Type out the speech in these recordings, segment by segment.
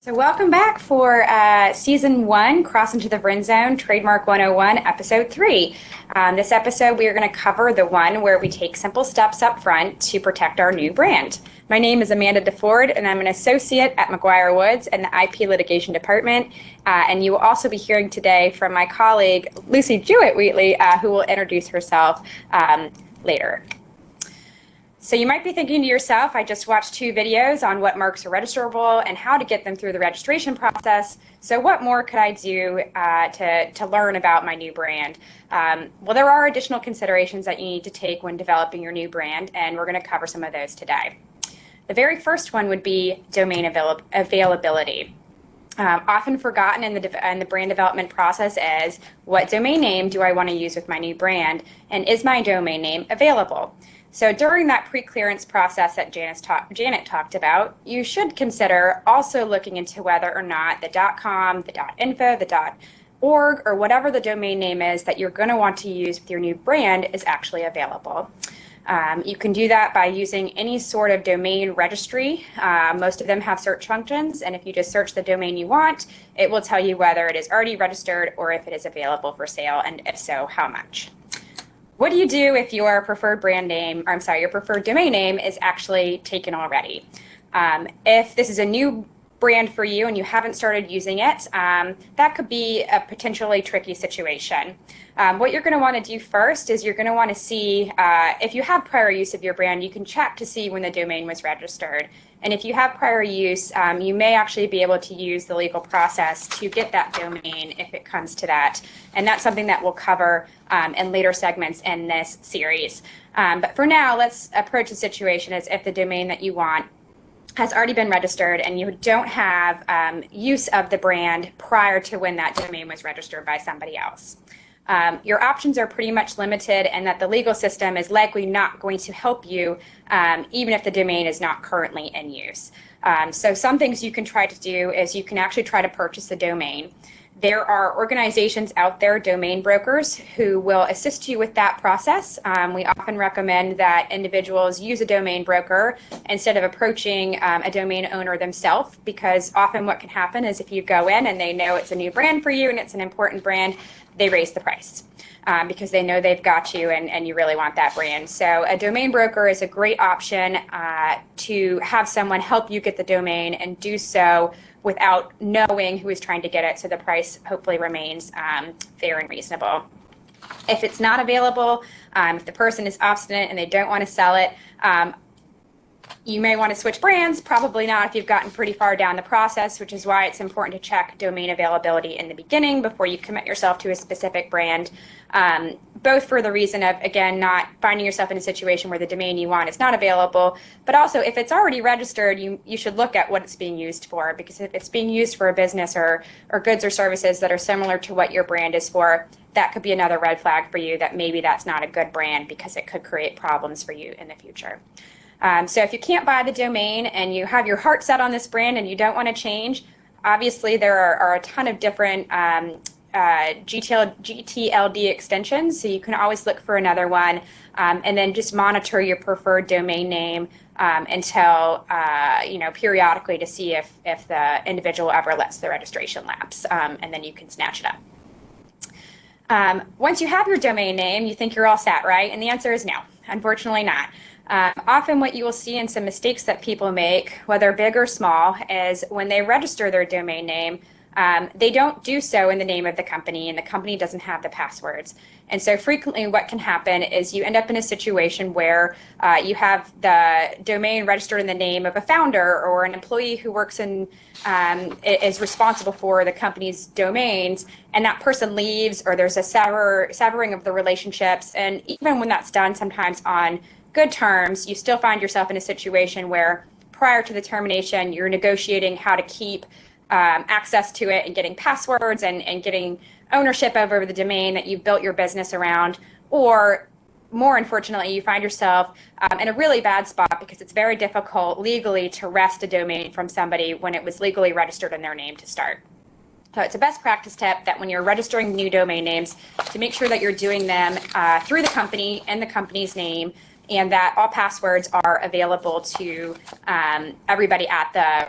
So welcome back for Season 1, Cross into the Vrin Zone, Trademark 101, Episode 3. This episode, we are going to cover the one where we take simple steps up front to protect our new brand. My name is Amanda DeFord, and I'm an associate at McGuire Woods in the IP Litigation Department. And you will also be hearing today from my colleague, Lucy Jewett-Wheatley, who will introduce herself later. So you might be thinking to yourself, I just watched 2 videos on what marks are registerable and how to get them through the registration process. So what more could I do to learn about my new brand? Well, there are additional considerations that you need to take when developing your new brand, and we're going to cover some of those today. The very first one would be domain availability. Often forgotten in the brand development process is, what domain name do I want to use with my new brand, and is my domain name available? So during that pre-clearance process that Janet talked about, you should consider also looking into whether or not the .com, the .info, the .org, or whatever the domain name is that you're going to want to use with your new brand is actually available. You can do that by using any sort of domain registry. Most of them have search functions, and if you just search the domain you want, it will tell you whether it is already registered or if it is available for sale, and if so, how much. What do you do if your preferred domain name is actually taken already? If this is a new brand for you and you haven't started using it, that could be a potentially tricky situation. What you're going to want to do first is you're going to want to see if you have prior use of your brand, you can check to see when the domain was registered. And if you have prior use, you may actually be able to use the legal process to get that domain if it comes to that. And that's something that we'll cover in later segments in this series. But for now, let's approach the situation as if the domain that you want has already been registered and you don't have use of the brand prior to when that domain was registered by somebody else. Your options are pretty much limited, and that the legal system is likely not going to help you even if the domain is not currently in use. So some things you can try to do is you can actually try to purchase the domain. There are organizations out there, domain brokers, who will assist you with that process. We often recommend that individuals use a domain broker instead of approaching a domain owner themselves, because often what can happen is if you go in and they know it's a new brand for you and it's an important brand, they raise the price because they know they've got you and you really want that brand. So a domain broker is a great option to have someone help you get the domain and do so without knowing who is trying to get it, so the price hopefully remains fair and reasonable. If it's not available, if the person is obstinate and they don't want to sell it, you may want to switch brands. Probably not if you've gotten pretty far down the process, which is why it's important to check domain availability in the beginning before you commit yourself to a specific brand, both for the reason of, again, not finding yourself in a situation where the domain you want is not available, but also if it's already registered, you should look at what it's being used for, because if it's being used for a business or goods or services that are similar to what your brand is for, that could be another red flag for you that maybe that's not a good brand because it could create problems for you in the future. So if you can't buy the domain and you have your heart set on this brand and you don't want to change, obviously there are a ton of different GTLD extensions, so you can always look for another one, and then just monitor your preferred domain name until, periodically to see if the individual ever lets the registration lapse, and then you can snatch it up. Once you have your domain name, you think you're all set, right? And the answer is no, unfortunately not. Often what you will see in some mistakes that people make, whether big or small, is when they register their domain name, they don't do so in the name of the company, and the company doesn't have the passwords. And so frequently what can happen is you end up in a situation where you have the domain registered in the name of a founder or an employee who works in, is responsible for the company's domains, and that person leaves, or there's a severing of the relationships. And even when that's done sometimes on good terms, you still find yourself in a situation where prior to the termination, you're negotiating how to keep access to it and getting passwords and getting ownership over the domain that you've built your business around. Or more unfortunately, you find yourself in a really bad spot because it's very difficult legally to wrest a domain from somebody when it was legally registered in their name to start. So it's a best practice tip that when you're registering new domain names, to make sure that you're doing them through the company and the company's name, and that all passwords are available to everybody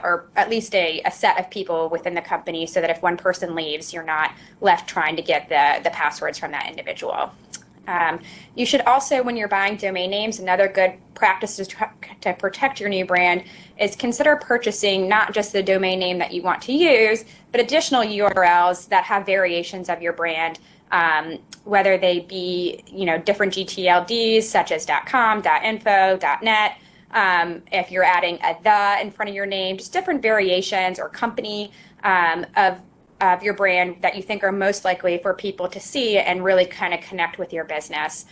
or at least a set of people within the company, so that if one person leaves, you're not left trying to get the passwords from that individual. You should also, when you're buying domain names, another good practice to protect your new brand is consider purchasing not just the domain name that you want to use, but additional URLs that have variations of your brand, whether they be different GTLDs such as .com, .info, .net. If you're adding a "the" in front of your name, just different variations or company of your brand that you think are most likely for people to see and really kind of connect with your business.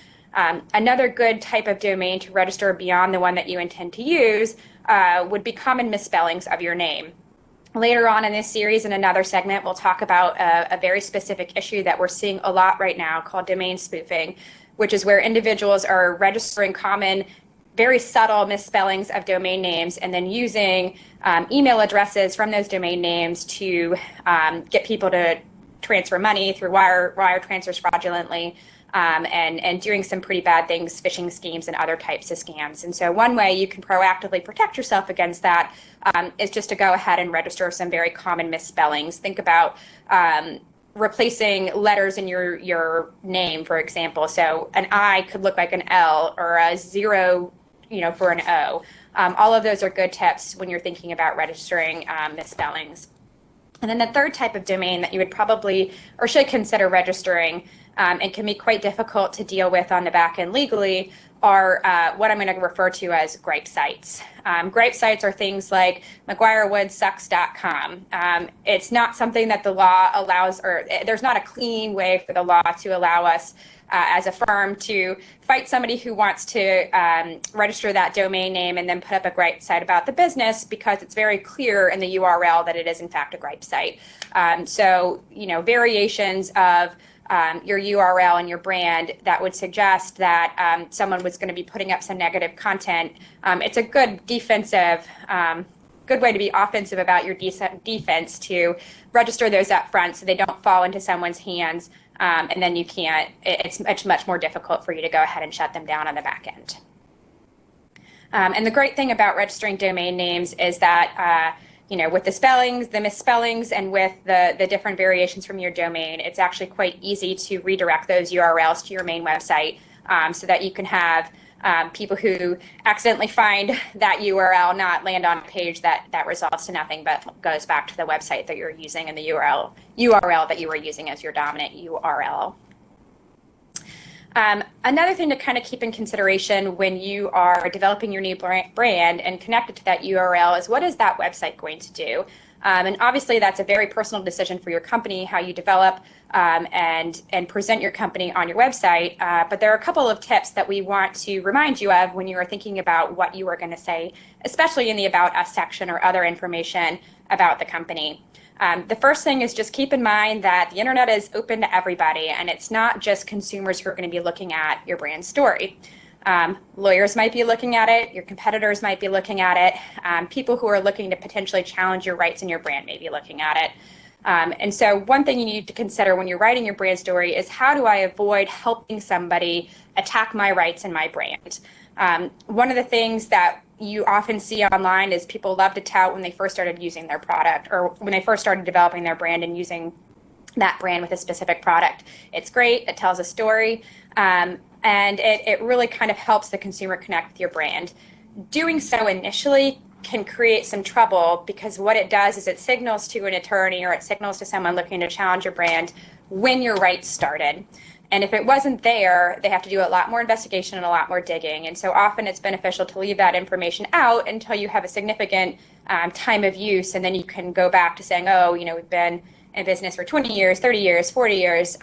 Another good type of domain to register beyond the one that you intend to use would be common misspellings of your name. Later on in this series, in another segment, we'll talk about a very specific issue that we're seeing a lot right now called domain spoofing, which is where individuals are registering common, very subtle misspellings of domain names and then using email addresses from those domain names to get people to transfer money through wire transfers fraudulently, and doing some pretty bad things, phishing schemes and other types of scams. And so one way you can proactively protect yourself against that is just to go ahead and register some very common misspellings. Think about replacing letters in your name, for example. So an I could look like an L, or a 0 for an O. All of those are good tips when you're thinking about registering misspellings. And then the third type of domain that you would probably or should consider registering, and can be quite difficult to deal with on the back end legally, are what I'm going to refer to as gripe sites. Gripe sites are things like McGuireWoodSucks.com. It's not something that the law allows, or there's not a clean way for the law to allow us as a firm to fight somebody who wants to register that domain name and then put up a gripe site about the business, because it's very clear in the URL that it is in fact a gripe site. So variations of your URL and your brand that would suggest that someone was going to be putting up some negative content. It's a good defensive, good way to be offensive about your defense, to register those up front so they don't fall into someone's hands, and then it's much more difficult for you to go ahead and shut them down on the back end. And the great thing about registering domain names is that with the misspellings, and with the different variations from your domain, it's actually quite easy to redirect those URLs to your main website, so that you can have people who accidentally find that URL not land on a page that resolves to nothing but goes back to the website that you're using and the URL that you were using as your dominant URL. Another thing to kind of keep in consideration when you are developing your new brand and connected to that URL is, what is that website going to do? And obviously that's a very personal decision for your company, how you develop and present your company on your website. But there are a couple of tips that we want to remind you of when you are thinking about what you are going to say, especially in the About Us section or other information about the company. The first thing is just keep in mind that the internet is open to everybody, and it's not just consumers who are going to be looking at your brand story. Lawyers might be looking at it, your competitors might be looking at it, people who are looking to potentially challenge your rights in your brand may be looking at it. And so one thing you need to consider when you're writing your brand story is, how do I avoid helping somebody attack my rights in my brand? One of the things that you often see online is people love to tout when they first started using their product, or when they first started developing their brand and using that brand with a specific product. It's great, it tells a story, and it really kind of helps the consumer connect with your brand. Doing so initially can create some trouble, because what it does is it signals to an attorney, or it signals to someone looking to challenge your brand, when your rights started. And if it wasn't there, they have to do a lot more investigation and a lot more digging. And so often it's beneficial to leave that information out until you have a significant time of use, and then you can go back to saying, oh, we've been in business for 20 years, 30 years, 40 years,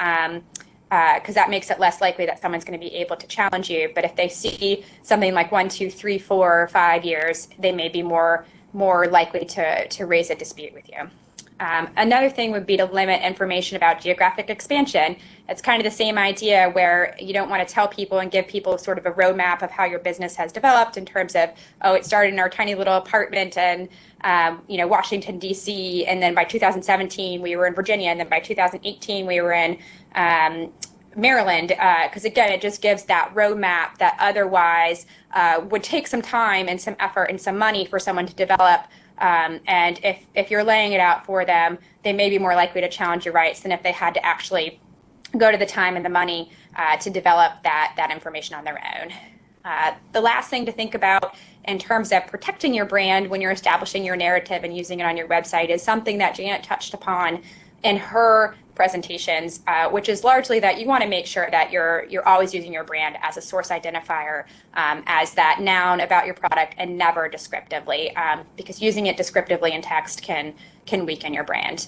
because that makes it less likely that someone's going to be able to challenge you. But if they see something like 1, 2, 3, 4, 5 years, they may be more likely to raise a dispute with you. Another thing would be to limit information about geographic expansion. It's kind of the same idea, where you don't want to tell people and give people sort of a roadmap of how your business has developed, in terms of, oh, it started in our tiny little apartment in Washington, D.C., and then by 2017 we were in Virginia, and then by 2018 we were in Maryland, because again, it just gives that roadmap that otherwise would take some time and some effort and some money for someone to develop. And if you're laying it out for them, they may be more likely to challenge your rights than if they had to actually go to the time and the money to develop that information on their own. The last thing to think about in terms of protecting your brand when you're establishing your narrative and using it on your website is something that Janet touched upon in her presentations, which is largely that you want to make sure that you're always using your brand as a source identifier, as that noun about your product, and never descriptively, because using it descriptively in text can weaken your brand.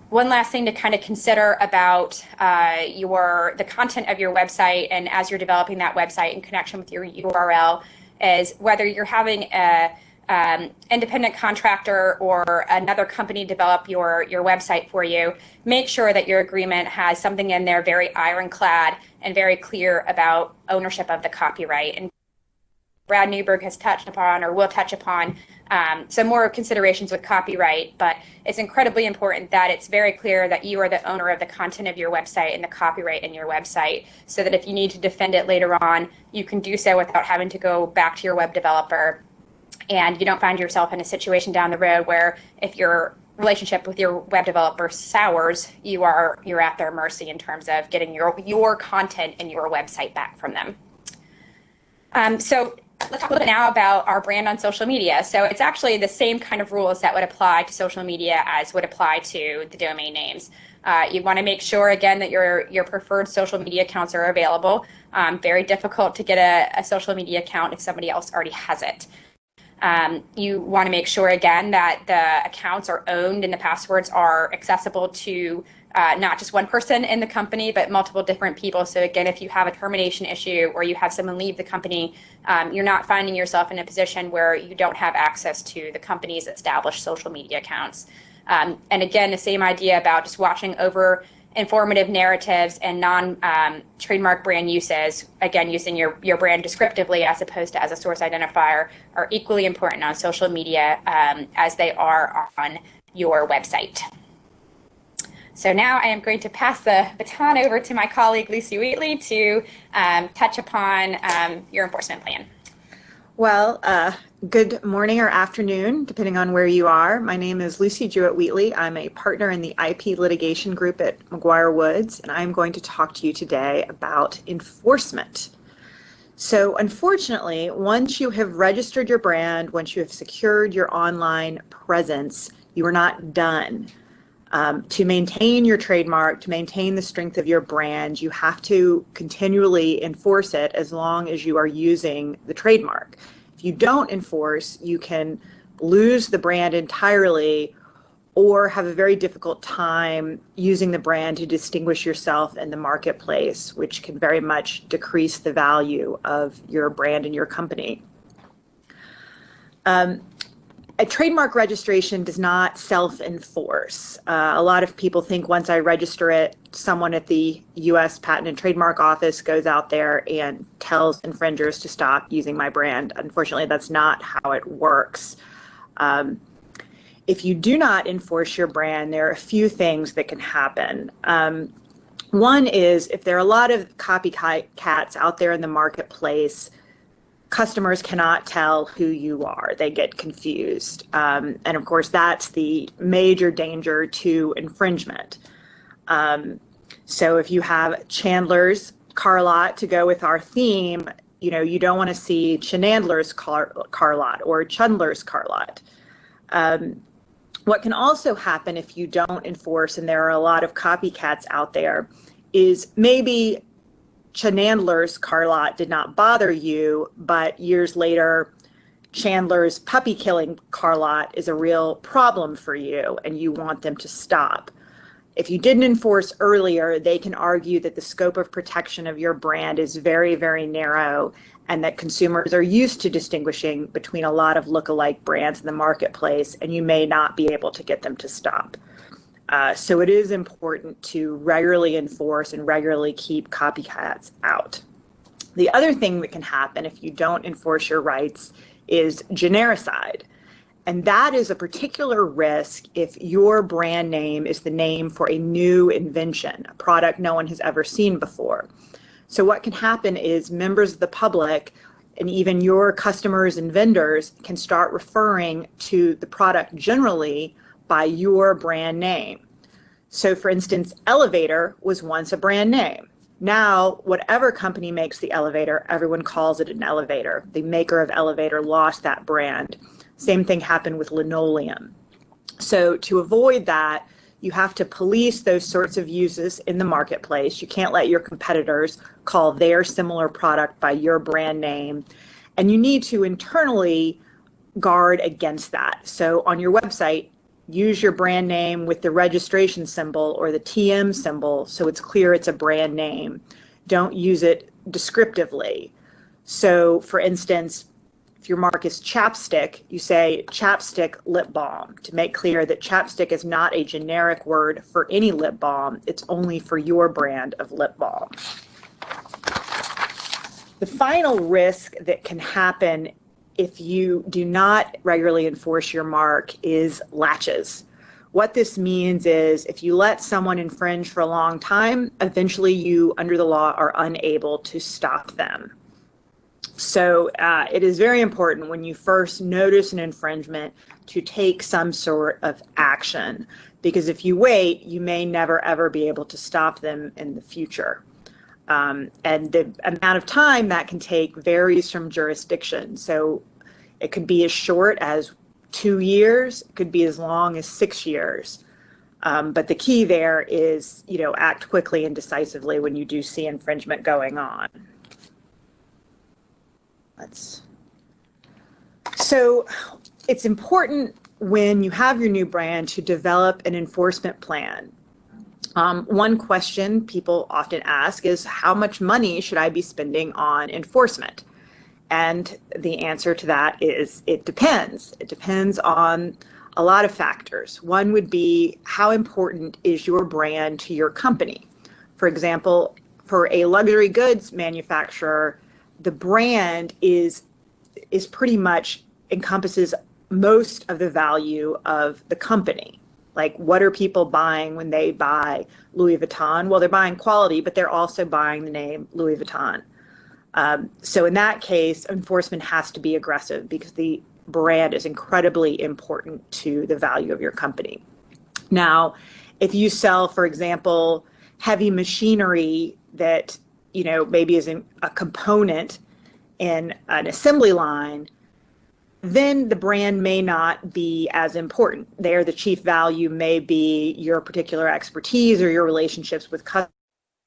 One last thing to kind of consider about the content of your website, and as you're developing that website in connection with your URL, is whether you're having a independent contractor or another company develop your website for you. Make sure that your agreement has something in there very ironclad and very clear about ownership of the copyright. And Brad Newberg has touched upon, or will touch upon, some more considerations with copyright, but it's incredibly important that it's very clear that you are the owner of the content of your website and the copyright in your website, so that if you need to defend it later on, you can do so without having to go back to your web developer, and you don't find yourself in a situation down the road where if your relationship with your web developer sours, you're at their mercy in terms of getting your content and your website back from them. So let's talk a little bit now about our brand on social media. So it's actually the same kind of rules that would apply to social media as would apply to the domain names. You want to make sure, again, that your preferred social media accounts are available. Very difficult to get a social media account if somebody else already has it. You want to make sure, again, that the accounts are owned and the passwords are accessible to not just one person in the company, but multiple different people. So again, if you have a termination issue or you have someone leave the company, you're not finding yourself in a position where you don't have access to the company's established social media accounts. And again, the same idea about just watching over informative narratives and non-trademark brand uses, again, using your brand descriptively as opposed to as a source identifier, are equally important on social media as they are on your website. So now I am going to pass the baton over to my colleague, Lucy Wheatley, to touch upon your enforcement plan. Well, good morning or afternoon, depending on where you are. My name is Lucy Jewett-Wheatley. I'm a partner in the IP litigation group at McGuire Woods, and I'm going to talk to you today about enforcement. So unfortunately, once you have registered your brand, once you have secured your online presence, you are not done. To maintain your trademark, to maintain the strength of your brand, you have to continually enforce it as long as you are using the trademark. If you don't enforce, you can lose the brand entirely or have a very difficult time using the brand to distinguish yourself in the marketplace, which can very much decrease the value of your brand and your company. A trademark registration does not self-enforce. A lot of people think once I register it, someone at the U.S. Patent and Trademark Office goes out there and tells infringers to stop using my brand. Unfortunately, that's not how it works. If you do not enforce your brand, there are a few things that can happen. One is if there are a lot of copycats out there in the marketplace, customers cannot tell who you are. They get confused. And of course, that's the major danger to infringement. So if you have Chandler's car lot to go with our theme, you don't want to see Chandler's car lot or Chundler's car lot. What can also happen if you don't enforce, and there are a lot of copycats out there, is maybe Chandler's car lot did not bother you, but years later, Chandler's puppy killing car lot is a real problem for you and you want them to stop. If you didn't enforce earlier, they can argue that the scope of protection of your brand is very, very narrow and that consumers are used to distinguishing between a lot of look-alike brands in the marketplace, and you may not be able to get them to stop. So it is important to regularly enforce and regularly keep copycats out. The other thing that can happen if you don't enforce your rights is genericide. And that is a particular risk if your brand name is the name for a new invention, a product no one has ever seen before. So what can happen is members of the public and even your customers and vendors can start referring to the product generally by your brand name. So for instance, elevator was once a brand name. Now, whatever company makes the elevator, everyone calls it an elevator. The maker of elevator lost that brand. Same thing happened with linoleum. So to avoid that, you have to police those sorts of uses in the marketplace. You can't let your competitors call their similar product by your brand name. And you need to internally guard against that. So on your website, use your brand name with the registration symbol or the TM symbol so it's clear it's a brand name. Don't use it descriptively. So for instance, if your mark is chapstick, you say chapstick lip balm to make clear that chapstick is not a generic word for any lip balm. It's only for your brand of lip balm. The final risk that can happen if you do not regularly enforce your mark is latches. What this means is if you let someone infringe for a long time, eventually you, under the law, are unable to stop them. So it is very important when you first notice an infringement to take some sort of action, because if you wait, you may never ever be able to stop them in the future. And the amount of time that can take varies from jurisdiction. So it could be as short as 2 years, it could be as long as 6 years. But the key there is, act quickly and decisively when you do see infringement going on. So it's important when you have your new brand to develop an enforcement plan. One question people often ask is, how much money should I be spending on enforcement? And the answer to that is it depends. It depends on a lot of factors. One would be, how important is your brand to your company? For example, for a luxury goods manufacturer, the brand is pretty much encompasses most of the value of the company. Like, what are people buying when they buy Louis Vuitton? Well, they're buying quality, but they're also buying the name Louis Vuitton. So in that case, enforcement has to be aggressive because the brand is incredibly important to the value of your company. Now, if you sell, for example, heavy machinery that maybe is a component in an assembly line, then the brand may not be as important. There, the chief value may be your particular expertise or your relationships with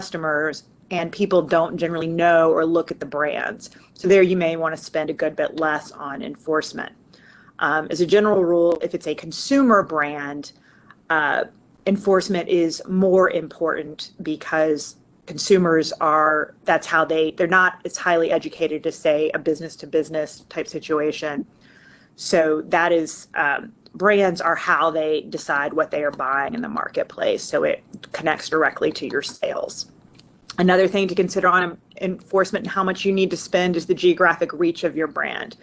customers, and people don't generally know or look at the brands. So there you may want to spend a good bit less on enforcement. As a general rule, if it's a consumer brand, enforcement is more important because consumers that's how they're not as highly educated as, say, a business to business type situation. So that is, brands are how they decide what they are buying in the marketplace. So it connects directly to your sales. Another thing to consider on enforcement and how much you need to spend is the geographic reach of your brand.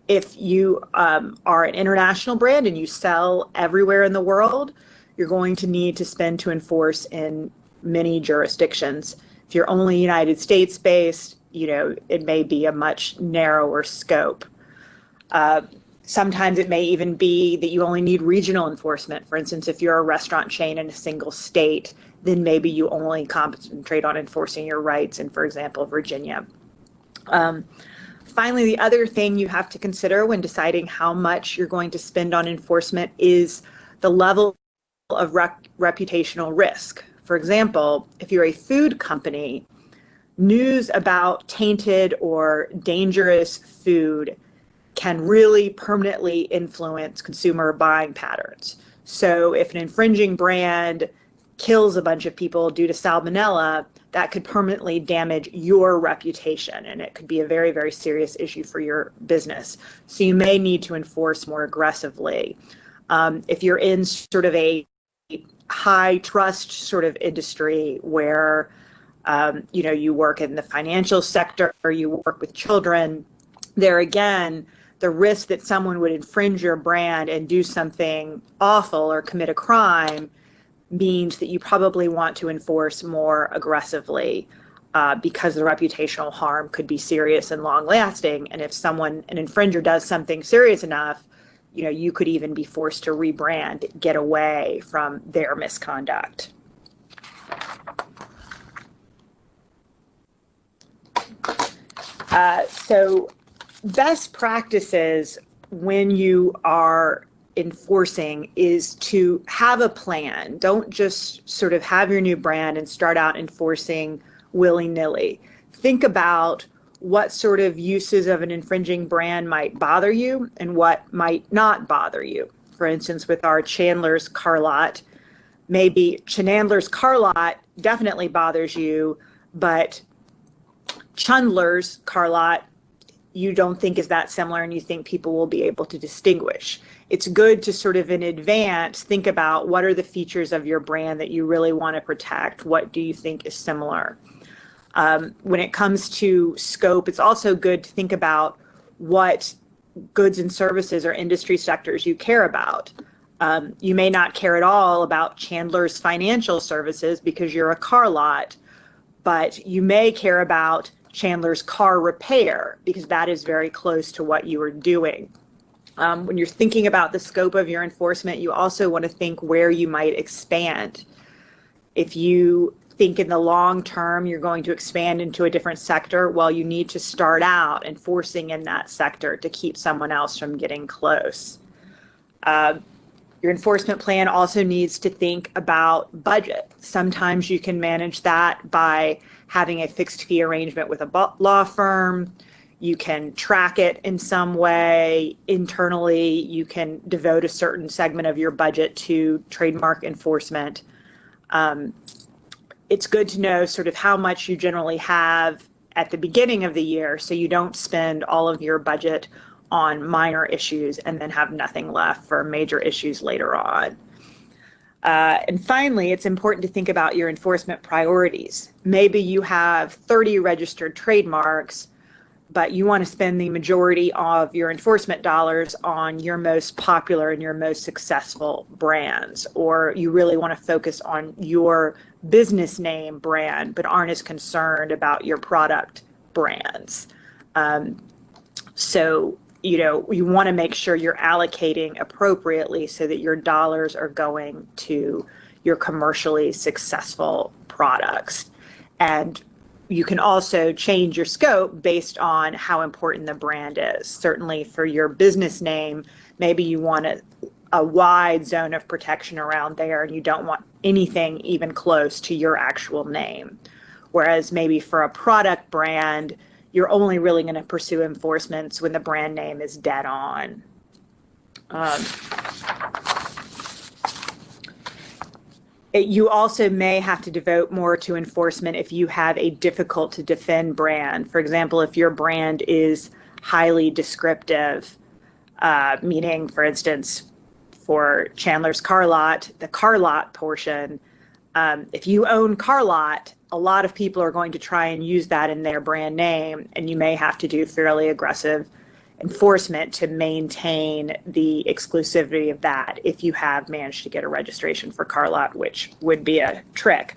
If you are an international brand and you sell everywhere in the world, you're going to need to spend to enforce in many jurisdictions. If you're only United States based, it may be a much narrower scope. Sometimes it may even be that you only need regional enforcement. For instance, if you're a restaurant chain in a single state, then maybe you only concentrate on enforcing your rights in, for example, Virginia. Finally, the other thing you have to consider when deciding how much you're going to spend on enforcement is the level of reputational risk. For example, if you're a food company, news about tainted or dangerous food can really permanently influence consumer buying patterns. So if an infringing brand kills a bunch of people due to salmonella, that could permanently damage your reputation, and it could be a very, very serious issue for your business. So you may need to enforce more aggressively. If you're in sort of a high trust sort of industry where you work in the financial sector or you work with children, there again, the risk that someone would infringe your brand and do something awful or commit a crime means that you probably want to enforce more aggressively, because the reputational harm could be serious and long lasting. And if an infringer does something serious enough, you could even be forced to rebrand, get away from their misconduct. So best practices when you are enforcing is to have a plan. Don't just sort of have your new brand and start out enforcing willy-nilly. Think about what sort of uses of an infringing brand might bother you and what might not bother you. For instance, with our Chandler's car lot, maybe Chandler's car lot definitely bothers you, but Chandler's car lot you don't think is that similar and you think people will be able to distinguish. It's good to sort of in advance think about what are the features of your brand that you really want to protect. What do you think is similar? When it comes to scope, it's also good to think about what goods and services or industry sectors you care about. You may not care at all about Chandler's financial services because you're a car lot, but you may care about Chandler's car repair because that is very close to what you are doing. When you're thinking about the scope of your enforcement, you also want to think where you might expand. If you think in the long term you're going to expand into a different sector, well, you need to start out enforcing in that sector to keep someone else from getting close. Your enforcement plan also needs to think about budget. Sometimes you can manage that by having a fixed fee arrangement with a law firm. You can track it in some way internally. You can devote a certain segment of your budget to trademark enforcement. It's good to know sort of how much you generally have at the beginning of the year so you don't spend all of your budget on minor issues and then have nothing left for major issues later on. And finally, it's important to think about your enforcement priorities. Maybe you have 30 registered trademarks, but you want to spend the majority of your enforcement dollars on your most popular and your most successful brands, or you really want to focus on your business name brand, but aren't as concerned about your product brands. So you want to make sure you're allocating appropriately so that your dollars are going to your commercially successful products. And you can also change your scope based on how important the brand is. Certainly for your business name, maybe you want a wide zone of protection around there and you don't want anything even close to your actual name. Whereas maybe for a product brand, you're only really going to pursue enforcements when the brand name is dead on. You also may have to devote more to enforcement if you have a difficult to defend brand. For example, if your brand is highly descriptive, meaning, for instance, for Chandler's car lot, the car lot portion, if you own car lot, a lot of people are going to try and use that in their brand name, and you may have to do fairly aggressive enforcement to maintain the exclusivity of that if you have managed to get a registration for car lot, which would be a trick.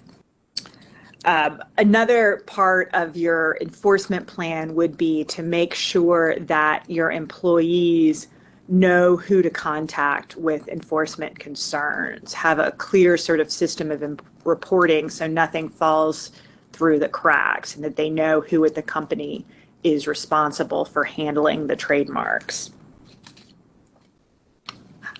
Another part of your enforcement plan would be to make sure that your employees know who to contact with enforcement concerns, have a clear sort of system of reporting so nothing falls through the cracks, and that they know who at the company is responsible for handling the trademarks.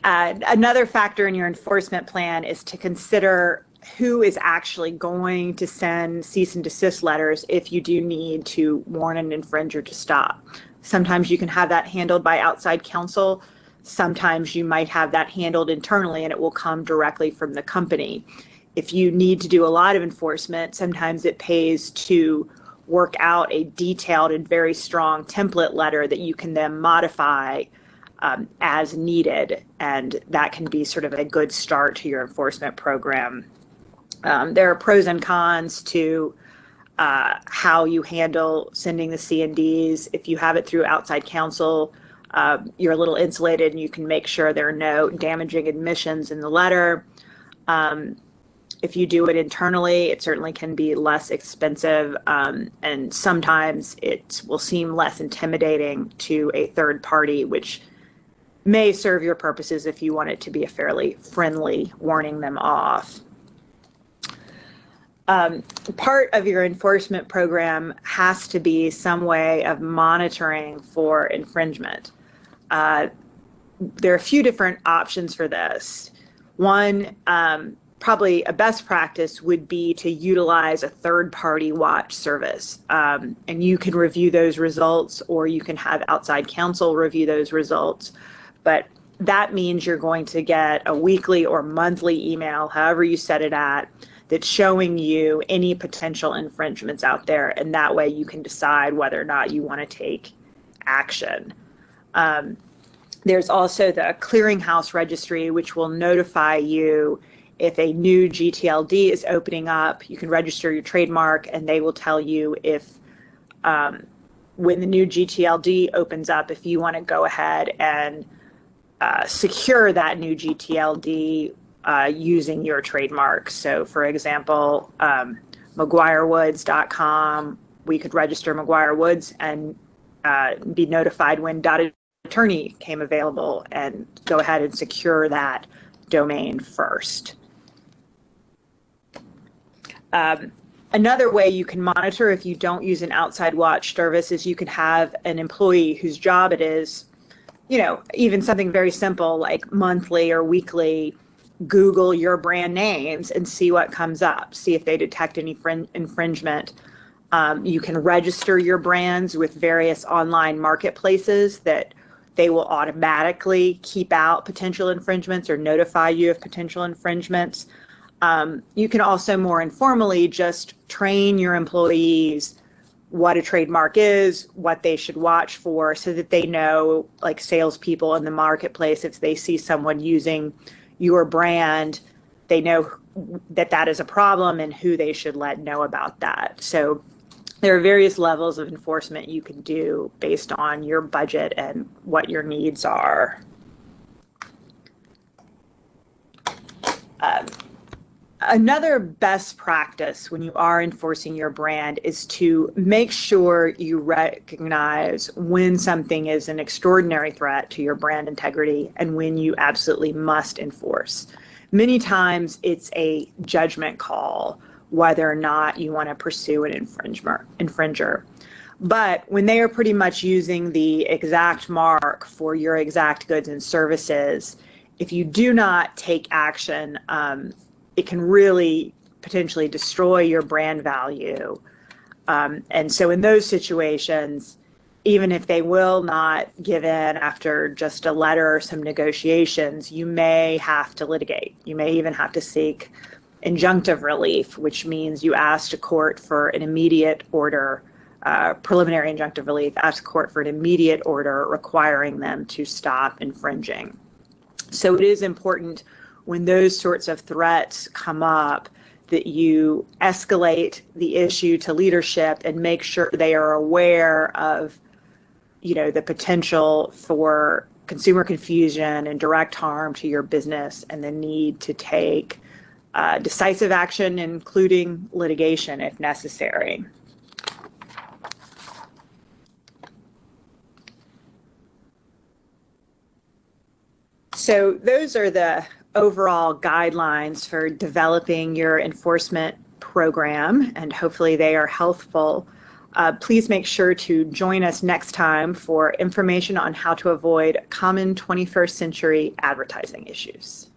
Another factor in your enforcement plan is to consider who is actually going to send cease and desist letters if you do need to warn an infringer to stop. Sometimes you can have that handled by outside counsel. Sometimes you might have that handled internally and it will come directly from the company. If you need to do a lot of enforcement, sometimes it pays to work out a detailed and very strong template letter that you can then modify as needed, and that can be sort of a good start to your enforcement program. There are pros and cons to how you handle sending the C&Ds. If you have it through outside counsel, you're a little insulated and you can make sure there are no damaging admissions in the letter. If you do it internally, it certainly can be less expensive, and sometimes it will seem less intimidating to a third party, which may serve your purposes if you want it to be a fairly friendly warning them off. Part of your enforcement program has to be some way of monitoring for infringement. There are a few different options for this. One, probably a best practice would be to utilize a third-party watch service. And you can review those results, or you can have outside counsel review those results. But that means you're going to get a weekly or monthly email, however you set it at, that's showing you any potential infringements out there. And that way you can decide whether or not you want to take action. There's also the clearinghouse registry, which will notify you if a new GTLD is opening up. You can register your trademark, and they will tell you if, when the new GTLD opens up, if you want to go ahead and secure that new GTLD using your trademark. So, for example, McGuireWoods.com, we could register McGuire Woods and be notified when .attorney came available and go ahead and secure that domain first. Another way you can monitor if you don't use an outside watch service is you can have an employee whose job it is, even something very simple like monthly or weekly, Google your brand names and see what comes up, see if they detect any infringement. You can register your brands with various online marketplaces that they will automatically keep out potential infringements or notify you of potential infringements. You can also more informally just train your employees what a trademark is, what they should watch for, so that they know, like salespeople in the marketplace, if they see someone using your brand, they know that that is a problem and who they should let know about that. So there are various levels of enforcement you can do based on your budget and what your needs are. Another best practice when you are enforcing your brand is to make sure you recognize when something is an extraordinary threat to your brand integrity and when you absolutely must enforce. Many times it's a judgment call whether or not you want to pursue an infringer. But when they are pretty much using the exact mark for your exact goods and services, if you do not take action, it can really potentially destroy your brand value. And so in those situations, even if they will not give in after just a letter or some negotiations, you may have to litigate. You may even have to seek injunctive relief, which means you ask a court for an immediate order, preliminary injunctive relief, ask a court for an immediate order requiring them to stop infringing. So it is important when those sorts of threats come up that you escalate the issue to leadership and make sure they are aware of, the potential for consumer confusion and direct harm to your business and the need to take decisive action, including litigation if necessary. So those are the overall guidelines for developing your enforcement program, and hopefully they are helpful. Please make sure to join us next time for information on how to avoid common 21st century advertising issues.